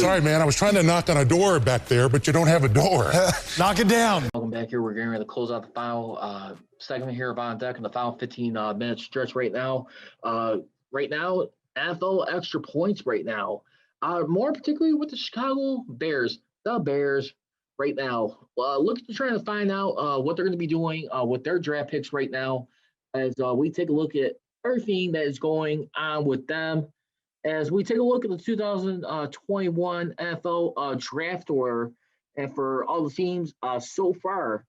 Sorry, man. I was trying to knock on a door back there, but you don't have a door. Knock it down. Welcome back here. We're getting ready to close out the final segment here of On Deck in the final 15-minute stretch right now. NFL extra points right now. More particularly with the Chicago Bears. The Bears right now. Looking to try to find out what they're going to be doing with their draft picks right now as we take a look at everything that is going on with them. As we take a look at the 2021 NFL draft order, and for all the teams so far,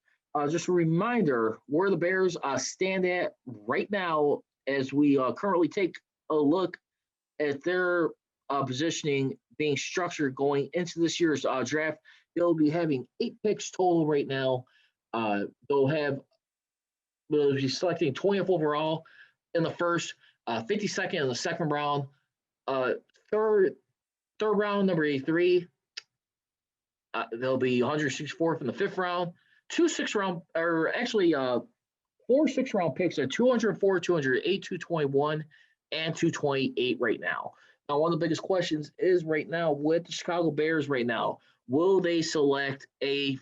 just a reminder where the Bears stand at right now as we currently take a look at their positioning being structured going into this year's draft. They'll be having 8 picks total right now. They'll be selecting 20th overall in the first, 52nd in the second round, third round, number 83. They'll be 164th in the 5th round. 4 6-round picks at 204, 208, 221, and 228 right now. Now, one of the biggest questions is right now with the Chicago Bears right now, will they select a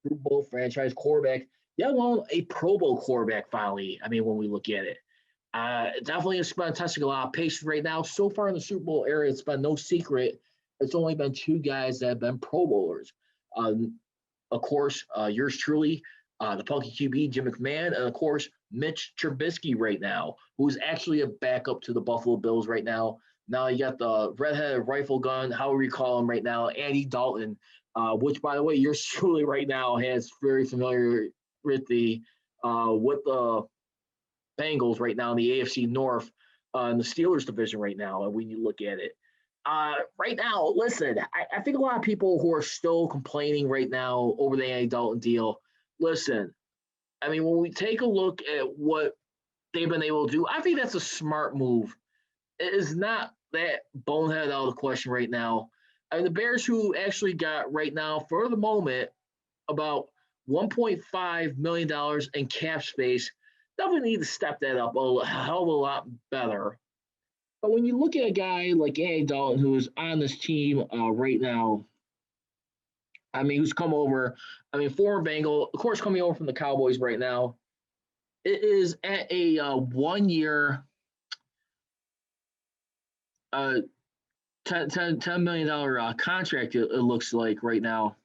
Super Bowl franchise quarterback, let alone a Pro Bowl quarterback finally? I mean, when we look at it. Definitely has been testing a lot of patience right now. So far in the Super Bowl era, it's been no secret. It's only been 2 guys that have been Pro Bowlers. Of course, yours truly, the Punky QB, Jim McMahon, and of course, Mitch Trubisky right now, who's actually a backup to the Buffalo Bills right now. Now you got the redheaded rifle gun, however you call him right now, Andy Dalton, which, by the way, yours truly right now has very familiar with the Bengals right now in the AFC North, in the Steelers division right now, when you look at it. Right now, listen, I think a lot of people who are still complaining right now over the Andy Dalton deal, listen, I mean, when we take a look at what they've been able to do, I think that's a smart move. It is not that bonehead out of the question right now. I mean, the Bears, who actually got right now, for the moment, about $1.5 million in cap space, definitely need to step that up a hell of a lot better. But when you look at a guy like Andy Dalton, who is on this team right now, I mean, who's come over, I mean, former Bengal, of course, coming over from the Cowboys right now, it is at a 1-year, $10 million contract, it looks like right now.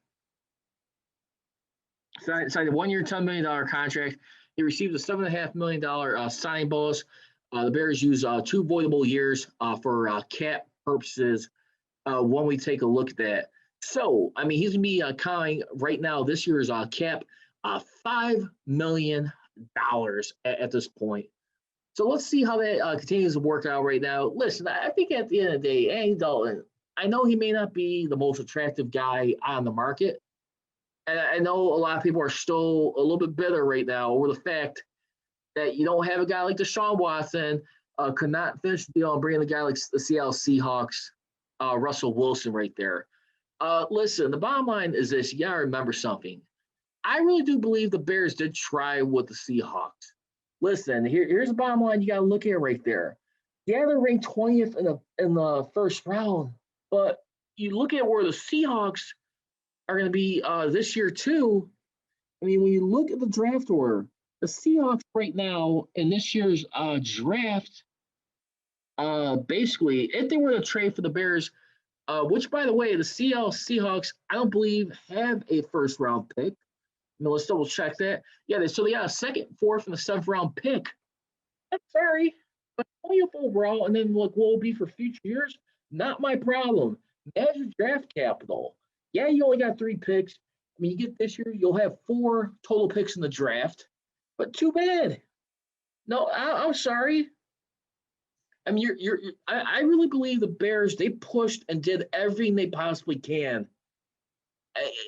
Signed a 1-year, $10 million contract. He received a $7.5 million signing bonus. The Bears use 2 voidable years for cap purposes when we take a look at that. So, I mean, he's going to be counting right now this year's cap $5 million at this point. So let's see how that continues to work out right now. Listen, I think at the end of the day, Andy Dalton, I know he may not be the most attractive guy on the market. And I know a lot of people are still a little bit bitter right now over the fact that you don't have a guy like Deshaun Watson, could not finish the deal and bring in a guy like the Seattle Seahawks, Russell Wilson right there. Listen, the bottom line is this. You got to remember something. I really do believe the Bears did try with the Seahawks. Listen, here's the bottom line you got to look at right there. Yeah, they're ranked 20th in the first round, but you look at where the Seahawks are going to be this year too. I mean, when you look at the draft order, the Seahawks right now in this year's draft, basically, if they were to trade for the Bears, which, by the way, the Seahawks, I don't believe, have a first-round pick. I mean, let's double-check that. Yeah, so they got a 2nd, 4th, and a 7th-round pick. That's sorry, but 20th overall, and then, look, what will be for future years? Not my problem. Manage your draft capital. Yeah, you only got 3 picks. I mean, you get this year, you'll have 4 total picks in the draft, but too bad. No, I'm sorry. I mean, I really believe the Bears, they pushed and did everything they possibly can.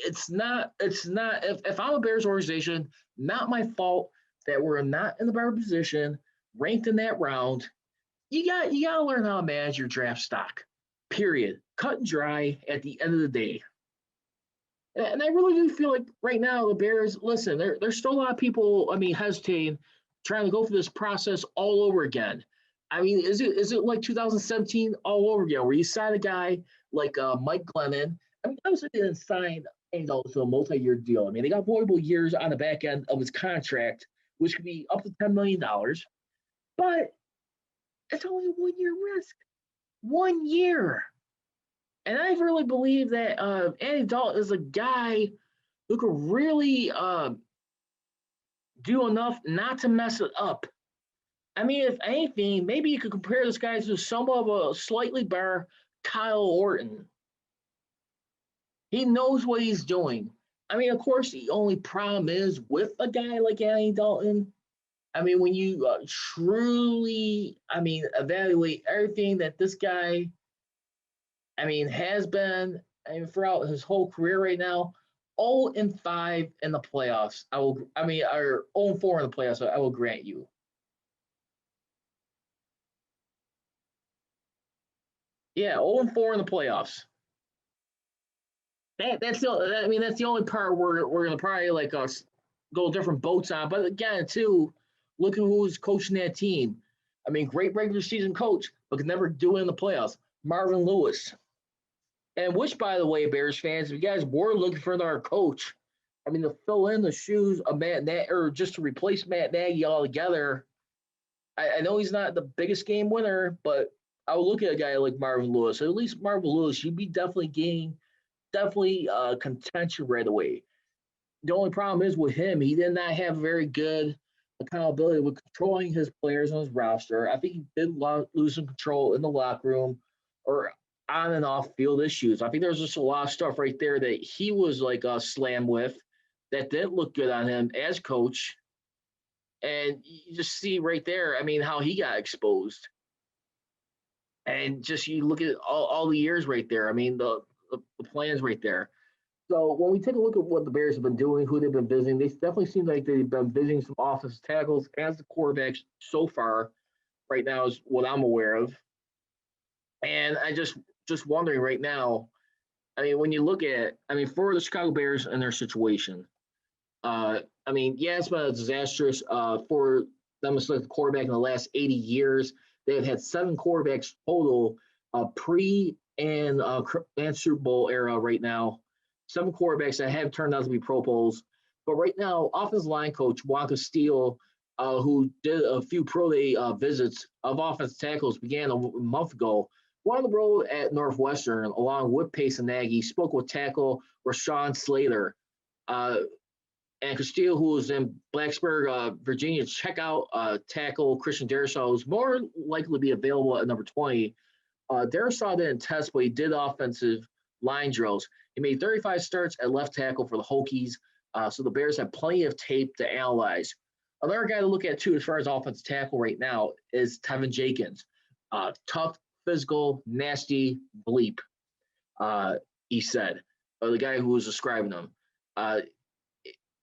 It's not, if I'm a Bears organization, not my fault that we're not in the better position, ranked in that round. You got to learn how to manage your draft stock, period. Cut and dry at the end of the day. And I really do feel like right now the Bears, listen, there's still a lot of people, I mean, hesitating, trying to go through this process all over again. I mean, is it like 2017 all over again, where you sign a guy like Mike Glennon? I mean, obviously they didn't sign Angle to a multi-year deal. I mean, they got voidable years on the back end of his contract, which could be up to $10 million, but it's only a 1 year risk. 1 year. And I really believe that Andy Dalton is a guy who could really do enough not to mess it up. I mean, if anything, maybe you could compare this guy to some of a slightly better Kyle Orton. He knows what he's doing. I mean, of course, the only problem is with a guy like Andy Dalton. I mean, when you truly, I mean, evaluate everything that this guy, I mean, has been, I mean, throughout his whole career right now, 0-5 in the playoffs. I mean, or 0-4 in the playoffs. I will grant you. Yeah, 0-4 in the playoffs. I mean, that's the only part we're gonna probably like go different boats on. But again, too, look at who's coaching that team. I mean, great regular season coach, but could never do it in the playoffs. Marvin Lewis. And which, by the way, Bears fans, if you guys were looking for another coach, I mean, to fill in the shoes of Matt Nagy, or just to replace Matt Nagy altogether, I know he's not the biggest game winner, but I would look at a guy like Marvin Lewis. At least Marvin Lewis, you'd be definitely getting contention right away. The only problem is with him, he did not have very good accountability with controlling his players on his roster. I think he did lose some control in the locker room or on and off field issues. I think there's just a lot of stuff right there that he was like slammed with that didn't look good on him as coach. And you just see right there, I mean, how he got exposed. And just you look at all the years right there. I mean, the plans right there. So when we take a look at what the Bears have been doing, who they've been visiting, they definitely seem like they've been visiting some offensive tackles as the quarterbacks so far. Right now is what I'm aware of, and I just wondering right now. I mean, when you look at, I mean, for the Chicago Bears and their situation, I mean, yeah, it's been disastrous for them to select the quarterback in the last 80 years. They've had 7 quarterbacks total pre and Super Bowl era right now. 7 quarterbacks that have turned out to be Pro Bowls. But right now, offensive line coach Juan Castillo, who did a few pro day visits of offensive tackles, began a month ago. On the road at Northwestern, along with Pace and Nagy, spoke with tackle Rashawn Slater. And Castillo, who was in Blacksburg, Virginia, check out tackle Christian Darrisaw, who's more likely to be available at number 20. Darrisaw didn't test, but he did offensive line drills. He made 35 starts at left tackle for the Hokies, so the Bears have plenty of tape to analyze. Another guy to look at, too, as far as offensive tackle right now is Tevin Jenkins. Tough, physical, nasty bleep, he said, the guy who was describing him.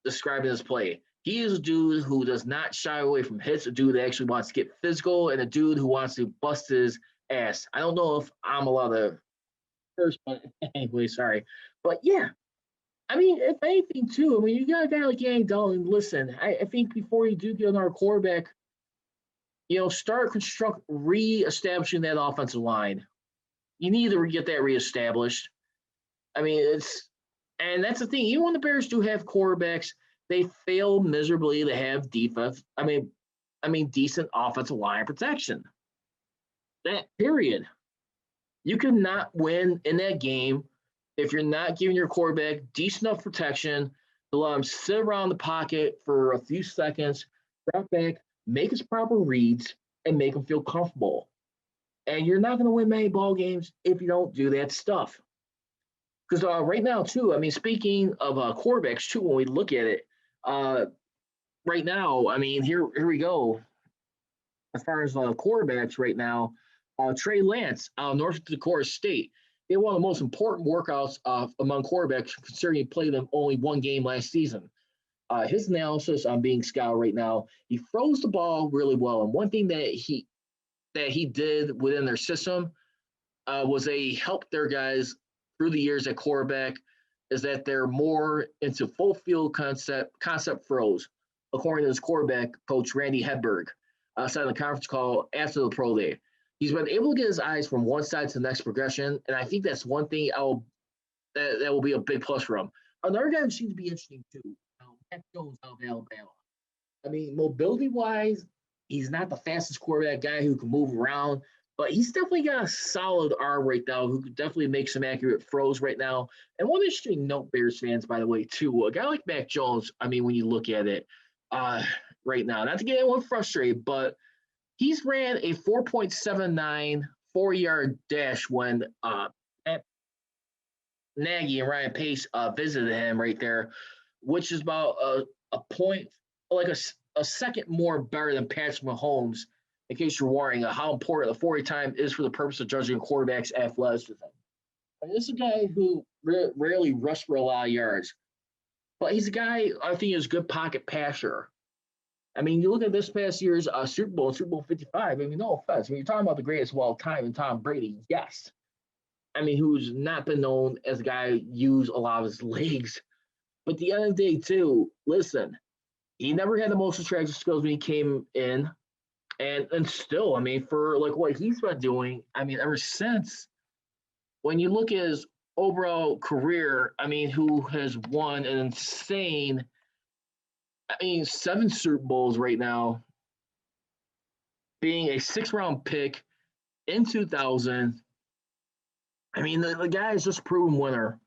Describing his play. He is a dude who does not shy away from hits, a dude that actually wants to get physical, and a dude who wants to bust his ass. I don't know if I'm allowed to curse, but anyway, sorry. But yeah, I mean, if anything, too, I mean, you got a guy like Andy Dalton. Listen, I think before you do get another quarterback, start re-establishing that offensive line. You need to get that reestablished. I mean, and that's the thing. Even when the Bears do have quarterbacks, they fail miserably to have defense. I mean, decent offensive line protection. That period. You cannot win in that game if you're not giving your quarterback decent enough protection to let him sit around the pocket for a few seconds, drop back, make his proper reads, and make him feel comfortable. And you're not going to win many ball games if you don't do that stuff. Because right now, too, I mean, speaking of quarterbacks, too, when we look at it, right now, I mean, here we go. As far as quarterbacks right now, Trey Lance out of North Dakota State. They had one of the most important workouts among quarterbacks, considering he played them only one game last season. His analysis on being scout right now, he throws the ball really well. And one thing that he did within their system was they helped their guys through the years at quarterback is that they're more into full field concept throws, according to his quarterback coach, Randy Hedberg. said in the conference call after the pro day. He's been able to get his eyes from one side to the next progression, and I think that's one thing that will be a big plus for him. Another guy who seems to be interesting too, Mac Jones out of Alabama. I mean, mobility wise, he's not the fastest quarterback guy who can move around, but he's definitely got a solid arm right now who could definitely make some accurate throws right now. And one interesting note, Bears fans, by the way, too, a guy like Mac Jones, I mean, when you look at it right now, not to get anyone frustrated, but he's ran a 4.79 4-yard dash when Nagy and Ryan Pace visited him right there, which is about a point, like a second more better than Patrick Mahomes, in case you're worrying how important the 40 time is for the purpose of judging quarterbacks' athleticism. And this is a guy who rarely rushed for a lot of yards, but he's a guy I think is a good pocket passer. I mean, you look at this past year's Super Bowl 55. I mean, no offense. When you're talking about the greatest of all time and Tom Brady, yes. I mean, who's not been known as a guy who used a lot of his legs. But at the end of the day, too, listen, he never had the most attractive skills when he came in. And still, I mean, for like what he's been doing, I mean, ever since, when you look at his overall career, I mean, who has won an insane, 7 Super Bowls right now, being a 6th-round pick in 2000. I mean, the guy is just a proven winner.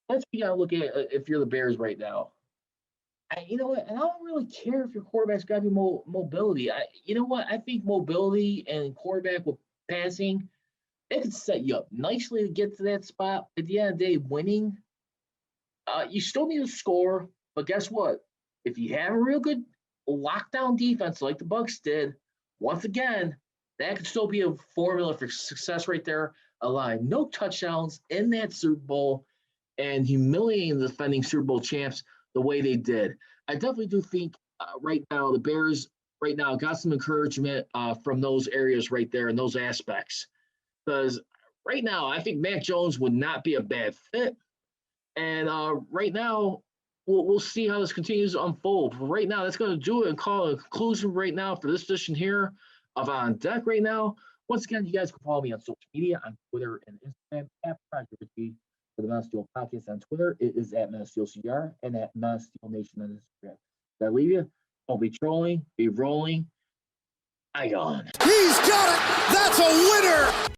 That's what you got to look at if you're the Bears right now. You know what? And I don't really care if your quarterback's got to be mobility. You know what? I think mobility and quarterback with passing, it could set you up nicely to get to that spot. At the end of the day, winning, you still need to score. But guess what? If you have a real good lockdown defense like the Bucs did, once again, that could still be a formula for success right there. Allowing no touchdowns in that Super Bowl and humiliating the defending Super Bowl champs the way they did. I definitely do think right now the Bears right now got some encouragement from those areas right there and those aspects. Because right now, I think Mac Jones would not be a bad fit. And right now, we'll see how this continues to unfold. But right now, that's going to do it and call a conclusion right now for this edition here of On Deck right now. Once again, you guys can follow me on social media on Twitter and Instagram at Prodigy. For the Men of Steel podcast on Twitter, it is at Men of Steel CR and at Men of Steel Nation on Instagram. Did I leave you? Don't be trolling, be rolling. I gone. He's got it. That's a winner.